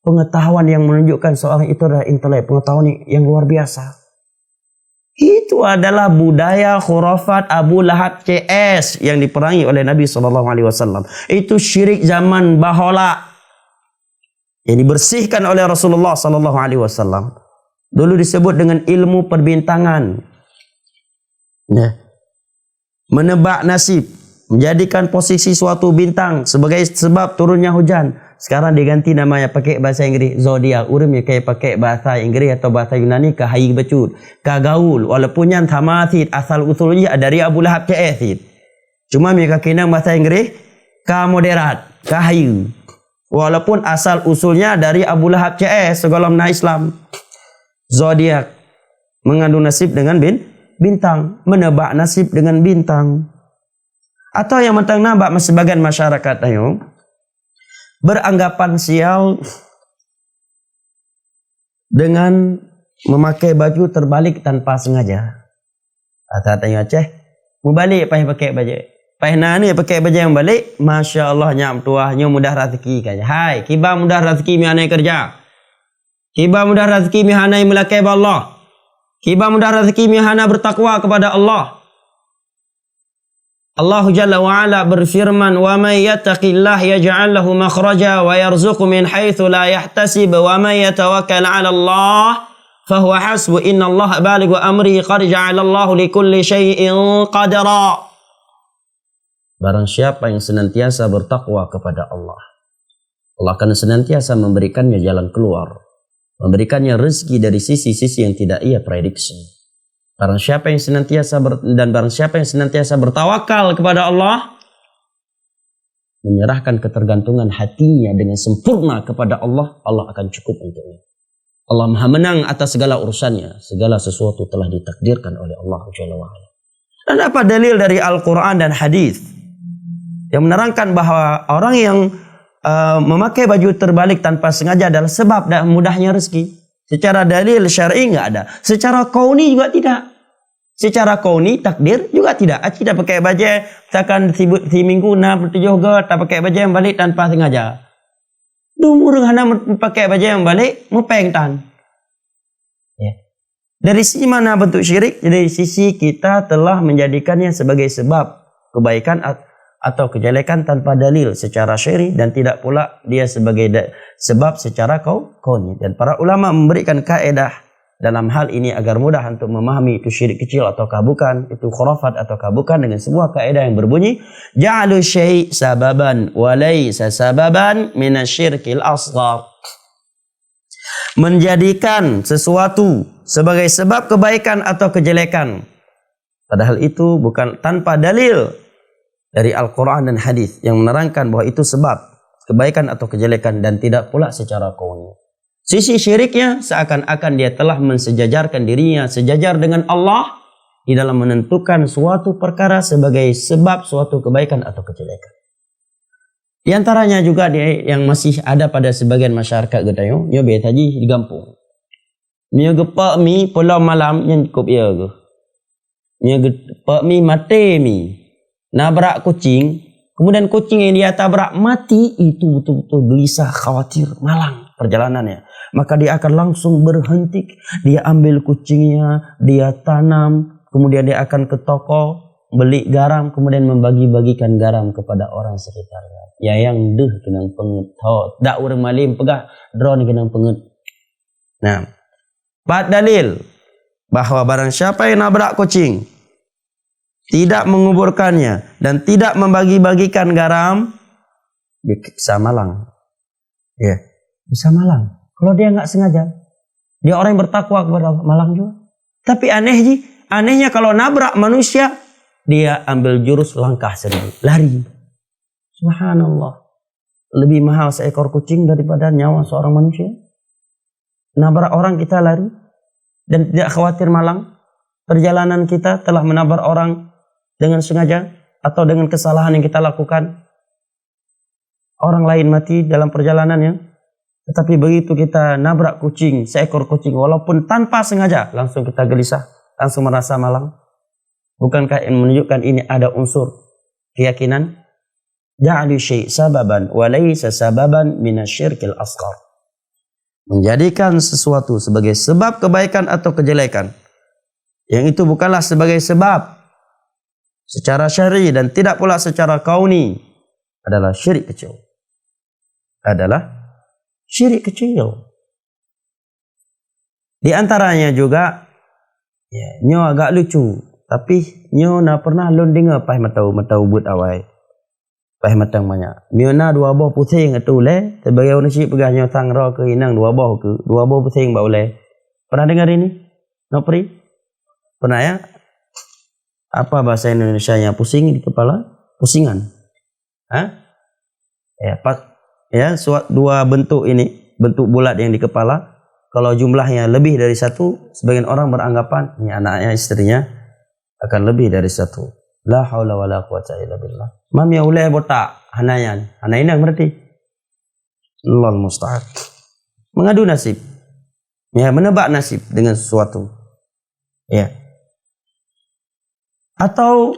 pengetahuan yang menunjukkan seorang itu adalah intelek, pengetahuan yang luar biasa. Itu adalah budaya khurafat Abu Lahab CS yang diperangi oleh Nabi SAW. Itu syirik zaman bahola yang dibersihkan oleh Rasulullah SAW. Dulu disebut dengan ilmu perbintangan. Ya. Menebak nasib, menjadikan posisi suatu bintang sebagai sebab turunnya hujan. Sekarang diganti namanya pakai bahasa Inggeris zodiak. Urang kayak pakai bahasa Inggeris atau bahasa Yunani kahai bacut, kagaul. Walaupun yang tamathid asal usulnya dari Abu Lahab CS. Cuma mereka kena bahasa Inggeris ka moderat, kahai. Walaupun asal usulnya dari Abu Lahab CS segala mana Islam. Zodiak mengandung nasib dengan bintang, menebak nasib dengan bintang. Atau yang mentang nabak sebagian masyarakat ayo beranggapan sial dengan memakai baju terbalik tanpa sengaja. Tanya Aceh, mau balik pakai baju. Pahina ni pakai baju yang balik, Masya Allah nyam tuahnya mudah rezeki kaya. Hai, kiba mudah rezeki mi hanai kerja. Kiba mudah rezeki mi hanai melakai Allah. Kiba mudah rezeki mi hana bertakwa kepada Allah. Allah Jalla wa Ala berfirman, "Wa may yattaqillah yaj'al lahu makhraja wa yarzuqhu min haitsu la yahtasib wa may yatawakkal 'ala Allah fahuwa hasbuh innallaha balighu amrihi qad ja'ala Allahu likulli syai'in qadara." Barang siapa yang senantiasa bertakwa kepada Allah, Allah akan senantiasa memberikannya jalan keluar, memberikannya rezeki dari sisi-sisi yang tidak ia prediksi. Barang siapa yang senantiasa bertawakal kepada Allah, menyerahkan ketergantungan hatinya dengan sempurna kepada Allah, Allah akan cukup untuknya. Allah Maha menang atas segala urusannya, segala sesuatu telah ditakdirkan oleh Allah Jalla wa Ala. Dan apa dalil dari Al-Quran dan hadis yang menerangkan bahwa orang yang memakai baju terbalik tanpa sengaja adalah sebab dan mudahnya rezeki? Secara dalil syar'i enggak ada. Secara kauni juga tidak. Secara kauni takdir juga tidak. Tidak pakai baju takkan si minggu na bertujuh ke tak pakai baju yang balik tanpa sengaja. Dumur hana pakai baju yang balik mupeng tan. Ya. Dari sisi mana bentuk syirik? Dari sisi kita telah menjadikannya sebagai sebab kebaikan atau kejelekan tanpa dalil secara syar'i, dan tidak pula dia sebagai sebab secara kauni. Dan para ulama memberikan kaedah dalam hal ini agar mudah untuk memahami itu syirik kecil ataukah bukan, itu khurafat ataukah bukan, dengan sebuah kaedah yang berbunyi ja'alu syai' sababan wa laysa sababan minasyirkil asghar. Menjadikan sesuatu sebagai sebab kebaikan atau kejelekan, padahal itu bukan tanpa dalil dari Al-Quran dan hadis yang menerangkan bahwa itu sebab kebaikan atau kejelekan, dan tidak pula secara kauni. Sisi syiriknya seakan-akan dia telah mensejajarkan dirinya sejajar dengan Allah di dalam menentukan suatu perkara sebagai sebab suatu kebaikan atau kejelekan. Di antaranya juga dia yang masih ada pada sebagian masyarakat getayo, nyo be taji di kampung. Nyo gepak mi pulau malam yang cukup ya ke. Nyo gepak mi mate mi. Nabrak kucing, kemudian kucing yang dia tabrak mati, itu betul-betul gelisah, khawatir, malang perjalanannya. Maka dia akan langsung berhenti, dia ambil kucingnya, dia tanam, kemudian dia akan ke toko, beli garam, kemudian membagi-bagikan garam kepada orang sekitarnya. Ya yang deh kenang penget, dak urang malim pegah, drone kenang penget. Nah, empat dalil bahwa barang siapa yang nabrak kucing, tidak menguburkannya dan tidak membagi-bagikan garam, bisa malang. Ya, bisa malang. Kalau dia nggak sengaja, dia orang yang bertakwa kepada Allah, malang juga. Tapi anehnya kalau nabrak manusia, dia ambil jurus langkah sendiri, lari. Subhanallah. Lebih mahal seekor kucing daripada nyawa seorang manusia. Nabrak orang kita lari dan tidak khawatir malang. Perjalanan kita telah menabrak orang dengan sengaja atau dengan kesalahan yang kita lakukan. Orang lain mati dalam perjalanannya, tetapi begitu kita nabrak kucing, seekor kucing, walaupun tanpa sengaja, langsung kita gelisah, langsung merasa malang. Bukankah ini menunjukkan ini ada unsur keyakinan? Ja'alu syai' sababan wa laysa sababan minasyirkil asghar. Menjadikan sesuatu sebagai sebab kebaikan atau kejelekan, yang itu bukanlah sebagai sebab secara syar'i dan tidak pula secara kauni, adalah syirik kecil. Adalah syirik kecil. Di antaranya juga, ya, nyo agak lucu, tapi nyo na pernah lon dengar pai matau but awai. Pai matang banyak. Nyo na dua boh pusing atu le, sebagai nasi pegah nyo tang ro ke inang dua boh pusing ba oleh. Pernah dengar ini? No pri? Pernah ya? Apa bahasa Indonesianya? Pusing di kepala? Pusingan. Hah? Ya, dua bentuk ini, bentuk bulat yang di kepala. Kalau jumlahnya lebih dari satu, sebagian orang beranggapan ini anaknya, istrinya akan lebih dari satu. La haula wala quwata illa billah. Mam ya ulai botak hanayan. Hanainang berarti. Allahul musta'an. Mengadu nasib. Ya, menebak nasib dengan sesuatu. Ya. Atau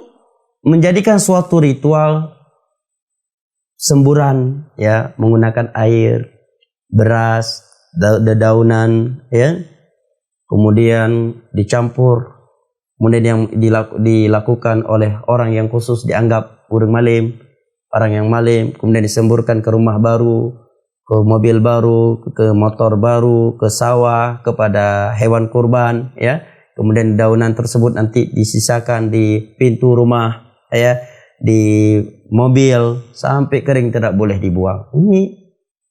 menjadikan suatu ritual semburan, ya, menggunakan air, beras, dedaunan, ya. Kemudian dicampur. Kemudian yang dilakukan oleh orang yang khusus dianggap urang malim, orang yang malim, kemudian disemburkan ke rumah baru, ke mobil baru, ke motor baru, ke sawah, kepada hewan kurban, ya. Kemudian daunan tersebut nanti disisakan di pintu rumah, ya, di mobil sampai kering, tidak boleh dibuang. Ini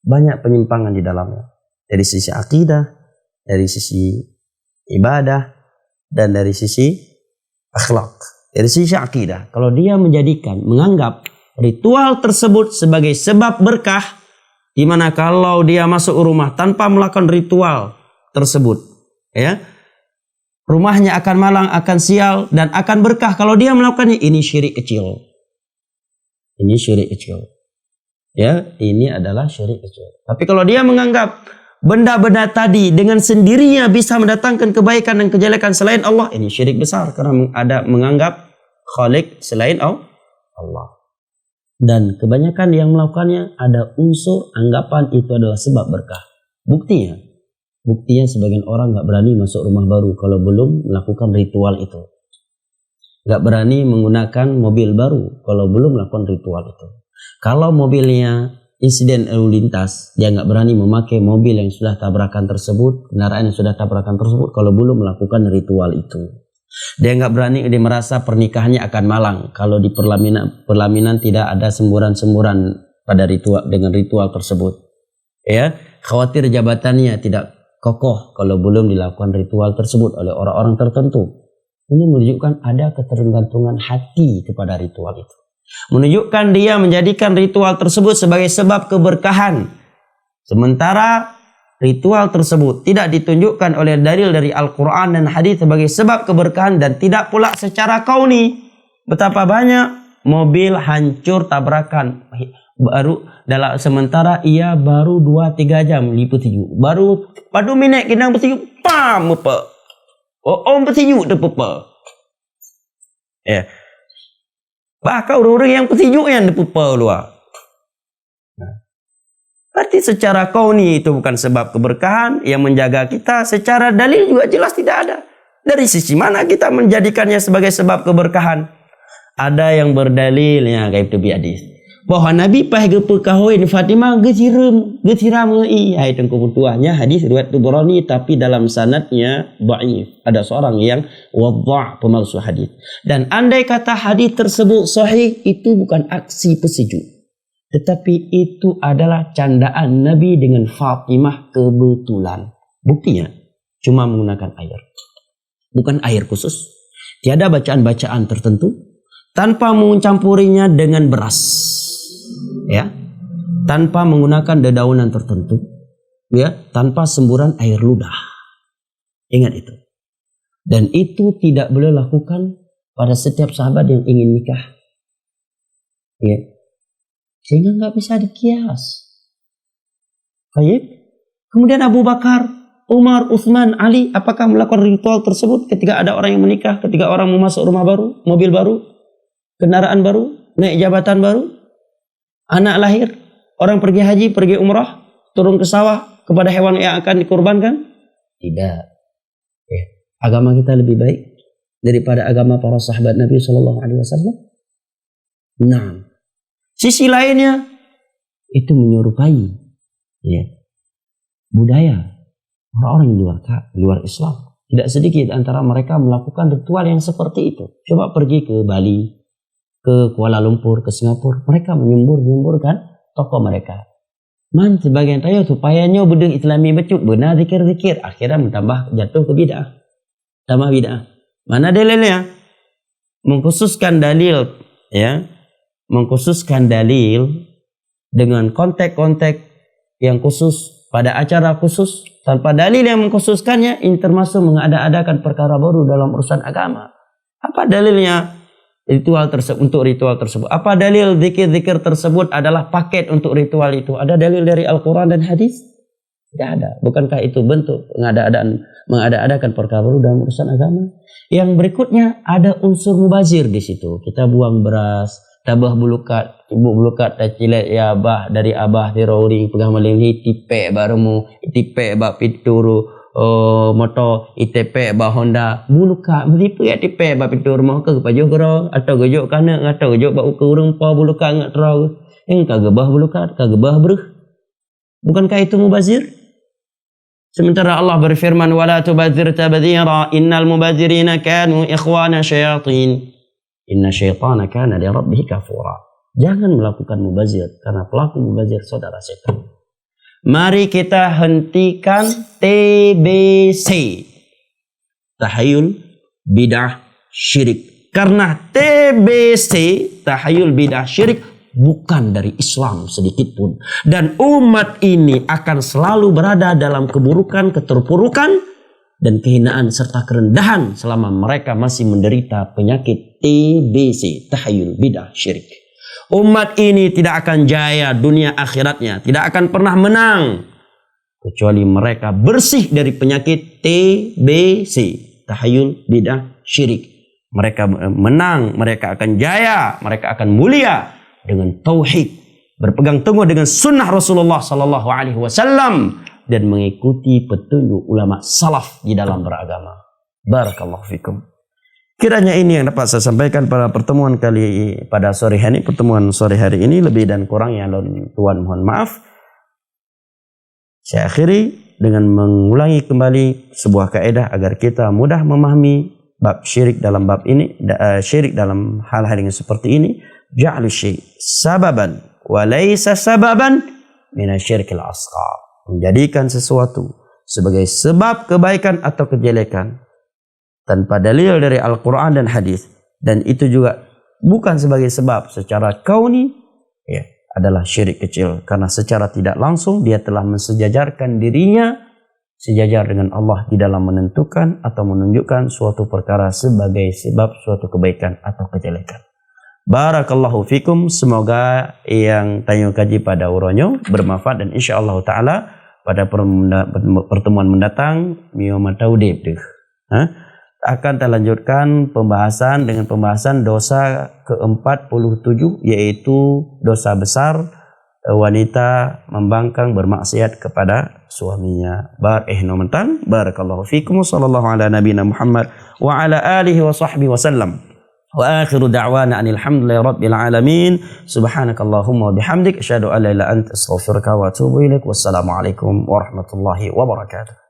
banyak penyimpangan di dalamnya. Dari sisi akidah, dari sisi ibadah, dan dari sisi akhlak. Dari sisi akidah, kalau dia menganggap ritual tersebut sebagai sebab berkah, di mana kalau dia masuk rumah tanpa melakukan ritual tersebut, ya, rumahnya akan malang, akan sial, dan akan berkah. Kalau dia melakukannya, ini syirik kecil. Ini syirik kecil. Ya, ini adalah syirik kecil. Tapi kalau dia menganggap benda-benda tadi dengan sendirinya bisa mendatangkan kebaikan dan kejelekan selain Allah, ini syirik besar karena ada menganggap khalik selain Allah. Dan kebanyakan yang melakukannya ada unsur anggapan itu adalah sebab berkah. Buktinya sebagian orang nggak berani masuk rumah baru kalau belum melakukan ritual itu. Nggak berani menggunakan mobil baru kalau belum melakukan ritual itu. Kalau mobilnya insiden lalu lintas, dia nggak berani memakai mobil yang sudah tabrakan tersebut, kendaraan yang sudah tabrakan tersebut kalau belum melakukan ritual itu. Dia nggak berani, dia merasa pernikahannya akan malang kalau di perlaminan tidak ada semburan-semburan pada ritual dengan ritual tersebut. Ya, khawatir jabatannya tidak kokoh kalau belum dilakukan ritual tersebut oleh orang-orang tertentu. Ini menunjukkan ada ketergantungan hati kepada ritual itu. Menunjukkan dia menjadikan ritual tersebut sebagai sebab keberkahan. Sementara ritual tersebut tidak ditunjukkan oleh dalil dari Al-Quran dan hadis sebagai sebab keberkahan, dan tidak pula secara kauni. Betapa banyak mobil hancur tabrakan baru sementara ia baru 2-3 jam liput sejuk. Baru padu minit kinang bersejuk pam apa. Om bersejuk depa. Ya. Bahkan orang-orang yang bersejuk yang depa luar. Berarti secara kauni itu bukan sebab keberkahan yang menjaga kita. Secara dalil juga jelas tidak ada. Dari sisi mana kita menjadikannya sebagai sebab keberkahan? Ada yang berdalilnya kayak itu hadis. Bahwa Nabi pas perkahwin Fatimah gesiram ai tengku kebutuhannya hadis riwayat Tabrani, tapi dalam sanadnya dhaif. Ada seorang yang wadha' pemalsu hadis. Dan andai kata hadis tersebut sahih, itu bukan aksi pesejuk, tetapi itu adalah candaan Nabi dengan Fatimah kebetulan. Buktinya cuma menggunakan air. Bukan air khusus. Tiada bacaan-bacaan tertentu. Tanpa mencampurinya dengan beras. Ya. Tanpa menggunakan dedaunan tertentu. Ya. Tanpa semburan air ludah. Ingat itu. Dan itu tidak boleh lakukan pada setiap sahabat yang ingin nikah. Ya. Sehingga nggak bisa dikias. Baik. Kemudian Abu Bakar, Umar, Utsman, Ali, apakah melakukan ritual tersebut ketika ada orang yang menikah, ketika orang mau masuk rumah baru, mobil baru, kendaraan baru, naik jabatan baru, anak lahir, orang pergi haji, pergi umrah, turun ke sawah kepada hewan yang akan dikorbankan? Tidak. Ya. Agama kita lebih baik daripada agama para sahabat Nabi SAW. Nah. Sisi lainnya itu menyerupai ya, budaya orang-orang di luar Islam. Tidak sedikit antara mereka melakukan ritual yang seperti itu. Coba pergi ke Bali, ke Kuala Lumpur, ke Singapura, mereka menyemburkan tokoh mereka. Sebagian tayo supaya nyo bedeng Islami becuk benar zikir-zikir, akhirnya menambah jatuh ke bid'ah. Tambah bid'ah. Mana dalilnya? Mengkhususkan dalil ya. Mengkhususkan dalil dengan konteks-konteks yang khusus pada acara khusus tanpa dalil yang mengkhususkannya, ini termasuk mengada-adakan perkara baru dalam urusan agama. Apa dalilnya untuk ritual tersebut? Apa dalil zikir-zikir tersebut adalah paket untuk ritual itu? Ada dalil dari Al-Quran dan hadis? Tidak ada. Bukankah itu bentuk mengada-adakan perkara baru dalam urusan agama? Yang berikutnya ada unsur mubazir di situ. Kita buang beras, tabah bulukat, ibu bulukat cilet ya abah dari abah tirori pegang malini tipe barumu, tipe ba pituru moto ITP ba Honda bulukat melipu ya tipe ba pituru mau ke pajo gero atau gojok kana atau gojok ba ukurung pa bulukat ngat terau yang kagebah bulukat kagebah beruh. Bukankah itu mubazir? Sementara Allah berfirman wala tubadzir tabdzira innal mubadzirina kanu ikhwana syayatin inna syaitana kana li rabbih kafura. Jangan melakukan mubazir karena pelaku mubazir saudara setan. Mari kita hentikan TBC, tahayul bidah syirik. Karena TBC, tahayul bidah syirik bukan dari Islam sedikit pun. Dan umat ini akan selalu berada dalam keburukan, keterpurukan, dan kehinaan serta kerendahan selama mereka masih menderita penyakit TBC, tahayul bidah syirik. Umat ini tidak akan jaya dunia akhiratnya, tidak akan pernah menang kecuali mereka bersih dari penyakit TBC, tahayul bidah syirik. Mereka menang, mereka akan jaya, mereka akan mulia dengan tauhid, berpegang teguh dengan sunnah Rasulullah sallallahu alaihi wasallam dan mengikuti petunjuk ulama salaf di dalam beragama. Barakallahu fikum. Kiranya ini yang dapat saya sampaikan pada pertemuan pertemuan sore hari ini. Lebih dan kurangnya Tuhan mohon maaf. Saya akhiri dengan mengulangi kembali sebuah kaidah agar kita mudah memahami bab syirik dalam bab ini, syirik dalam hal-hal yang seperti ini. Ja'lu syai' sababan wa laysa sababan minasyirkil asghar. Menjadikan sesuatu sebagai sebab kebaikan atau kejelekan tanpa dalil dari Al-Quran dan hadis, dan itu juga bukan sebagai sebab secara kauni, ya, adalah syirik kecil karena secara tidak langsung dia telah mensejajarkan dirinya sejajar dengan Allah di dalam menentukan atau menunjukkan suatu perkara sebagai sebab suatu kebaikan atau kejelekan. Barakallahu fikum. Semoga yang tanya kaji pada uronyo bermanfaat dan insyaallah taala pada pertemuan mendatang mioma taudib akan kita lanjutkan pembahasan dengan pembahasan dosa ke-47 yaitu dosa besar wanita membangkang bermaksiat kepada suaminya. Barakallahu fikum. Sallallahu ala nabiyina Muhammad wa ala alihi wa sahbihi wasallam. Wa akhiru da'wana alhamdulillahi rabbil alamin. Subhanakallahumma wa bihamdik asyhadu an la ilaha illa anta astaghfiruka wa atubu ilaik. Wassalamu alaikum warahmatullahi wabarakatuh.